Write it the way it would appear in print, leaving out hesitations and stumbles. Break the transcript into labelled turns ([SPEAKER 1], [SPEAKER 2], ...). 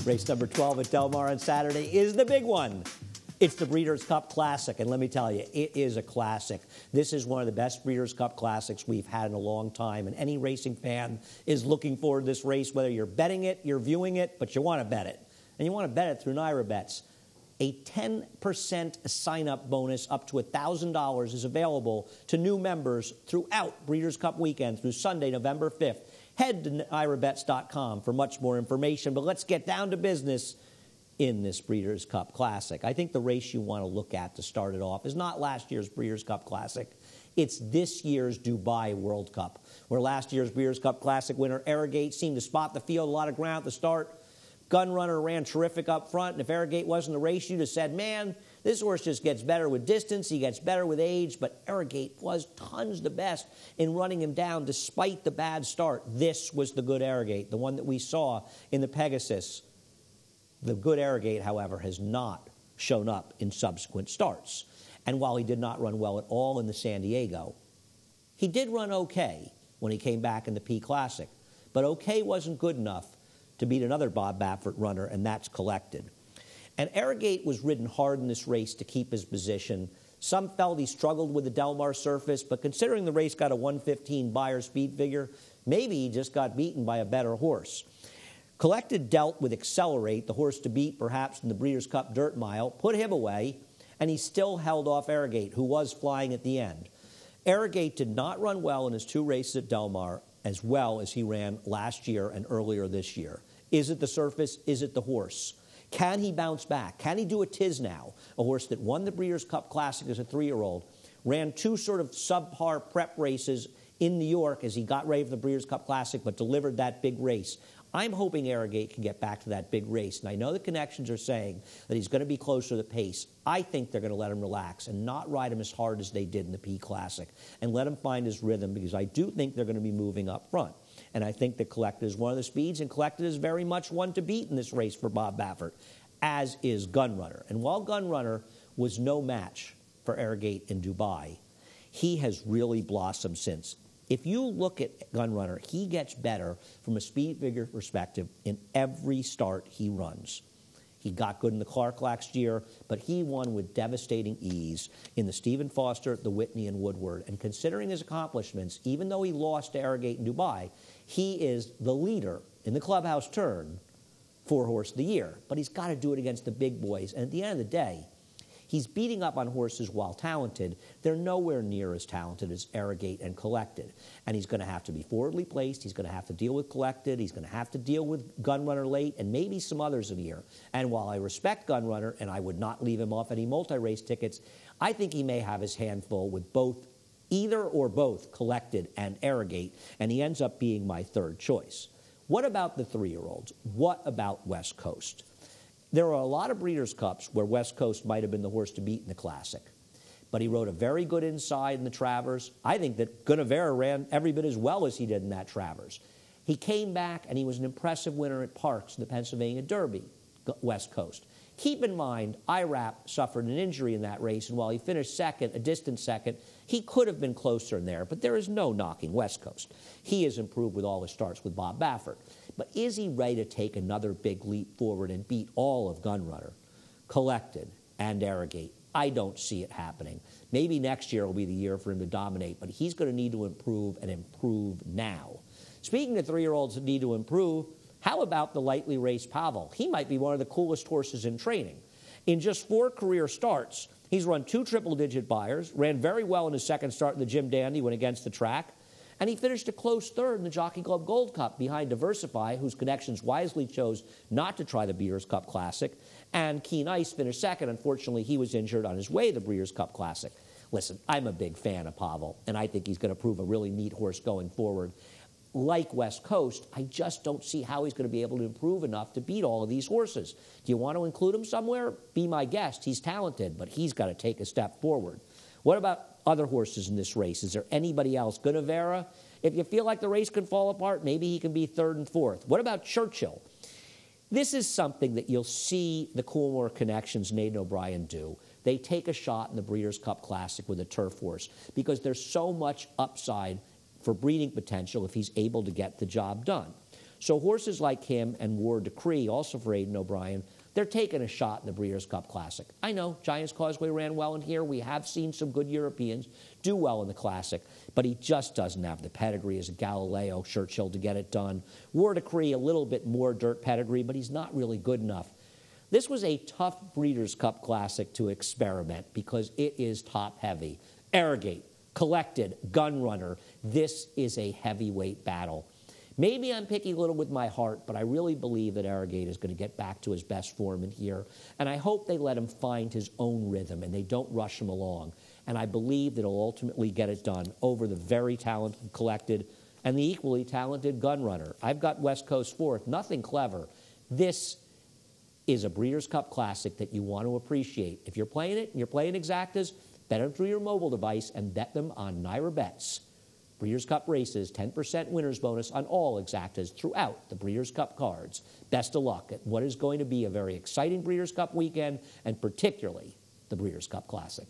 [SPEAKER 1] Race number 12 at Del Mar on Saturday is the big one. It's the Breeders' Cup Classic, and let me tell you, it is a classic. This is one of the best Breeders' Cup Classics we've had in a long time, and any racing fan is looking forward to this race, whether you're betting it, you're viewing it, but you want to bet it. And you want to bet it through NYRA Bets. A 10% sign-up bonus up to $1,000 is available to new members throughout Breeders' Cup weekend through Sunday, November 5th. Head to NYRABets.com for much more information, but let's get down to business in this Breeders' Cup Classic. I think the race you want to look at to start it off is not last year's Breeders' Cup Classic. It's this year's Dubai World Cup, where last year's Breeders' Cup Classic winner Arrogate seemed to spot the field, a lot of ground at the start. Gunrunner ran terrific up front, and if Arrogate wasn't the race, you'd have said, man, this horse just gets better with distance, he gets better with age, but Arrogate was tons the best in running him down despite the bad start. This was the good Arrogate, the one that we saw in the Pegasus. The good Arrogate, however, has not shown up in subsequent starts. And while he did not run well at all in the San Diego, he did run okay when he came back in the P Classic. But okay wasn't good enough to beat another Bob Baffert runner, and that's Collected. And Arrogate was ridden hard in this race to keep his position. Some felt he struggled with the Del Mar surface, but considering the race got a 115 Beyer speed figure, maybe he just got beaten by a better horse. Collected dealt with Accelerate, the horse to beat perhaps in the Breeders' Cup Dirt Mile, put him away, and he still held off Arrogate, who was flying at the end. Arrogate did not run well in his two races at Del Mar as well as he ran last year and earlier this year. Is it the surface? Is it the horse? Can he bounce back? Can he do a Tiznow, a horse that won the Breeders' Cup Classic as a 3-year-old, ran two sort of subpar prep races in New York as he got ready for the Breeders' Cup Classic, but delivered that big race? I'm hoping Arrogate can get back to that big race, and I know the connections are saying that he's going to be closer to the pace. I think they're going to let him relax and not ride him as hard as they did in the P Classic and let him find his rhythm, because I do think they're going to be moving up front. And I think that Collected is one of the speeds, and Collected is very much one to beat in this race for Bob Baffert, as is Gunrunner. And while Gunrunner was no match for Arrogate in Dubai, he has really blossomed since. If you look at Gunrunner, he gets better from a speed figure perspective in every start he runs. He got good in the Clark last year, but he won with devastating ease in the Stephen Foster, the Whitney, and Woodward. And considering his accomplishments, even though he lost to Arrogate in Dubai, he is the leader in the clubhouse turn for Horse of the Year. But he's got to do it against the big boys. And at the end of the day, he's beating up on horses while talented. They're nowhere near as talented as Arrogate and Collected. And he's going to have to be forwardly placed. He's going to have to deal with Collected. He's going to have to deal with Gunrunner late and maybe some others in here. And while I respect Gunrunner, and I would not leave him off any multi-race tickets, I think he may have his handful with both, either or both Collected and Arrogate, and he ends up being my third choice. What about the 3-year-olds? What about West Coast? There are a lot of Breeders' Cups where West Coast might have been the horse to beat in the Classic. But he rode a very good inside in the Travers. I think that Guinevere ran every bit as well as he did in that Travers. He came back, and he was an impressive winner at Parks in the Pennsylvania Derby, West Coast. Keep in mind, IRAP suffered an injury in that race, and while he finished second, a distant second, he could have been closer in there, but there is no knocking West Coast. He has improved with all his starts with Bob Baffert. But is he ready to take another big leap forward and beat all of Gunrunner, Collected, and Arrogate? I don't see it happening. Maybe next year will be the year for him to dominate, but he's going to need to improve and improve now. Speaking of 3-year-olds that need to improve, how about the lightly raced Pavel? He might be one of the coolest horses in training. In just 4 career starts, he's run 2 triple-digit Beyers, ran very well in his second start in the Jim Dandy when against the track, and he finished a close third in the Jockey Club Gold Cup behind Diversify, whose connections wisely chose not to try the Breeders' Cup Classic, and Keen Ice finished second. Unfortunately, he was injured on his way to the Breeders' Cup Classic. Listen, I'm a big fan of Pavel, and I think he's going to prove a really neat horse going forward. Like West Coast, I just don't see how he's going to be able to improve enough to beat all of these horses. Do you want to include him somewhere? Be my guest. He's talented, but he's got to take a step forward. What about other horses in this race? Is there anybody else? Guinevere? If you feel like the race could fall apart, maybe he can be 3rd and 4th. What about Churchill? This is something that you'll see the Coolmore Connections, Nathan O'Brien do. They take a shot in the Breeders' Cup Classic with a turf horse because there's so much upside for breeding potential if he's able to get the job done. So horses like him and War Decree, also for Aidan O'Brien, they're taking a shot in the Breeders' Cup Classic. I know Giants Causeway ran well in here. We have seen some good Europeans do well in the Classic, but he just doesn't have the pedigree as a Galileo Churchill to get it done. War Decree, a little bit more dirt pedigree, but he's not really good enough. This was a tough Breeders' Cup Classic to experiment because it is top-heavy. Arrogate, Collected, Gunrunner. This is a heavyweight battle. Maybe I'm picky a little with my heart, but I really believe that Arrogate is going to get back to his best form in here. And I hope they let him find his own rhythm and they don't rush him along. And I believe that he'll ultimately get it done over the very talented Collected and the equally talented Gunrunner. I've got West Coast fourth. Nothing clever. This is a Breeders' Cup Classic that you want to appreciate. If you're playing it and you're playing exactas, bet them through your mobile device and bet them on Naira Bets. Breeders' Cup races, 10% winner's bonus on all exactas throughout the Breeders' Cup cards. Best of luck at what is going to be a very exciting Breeders' Cup weekend, and particularly the Breeders' Cup Classic.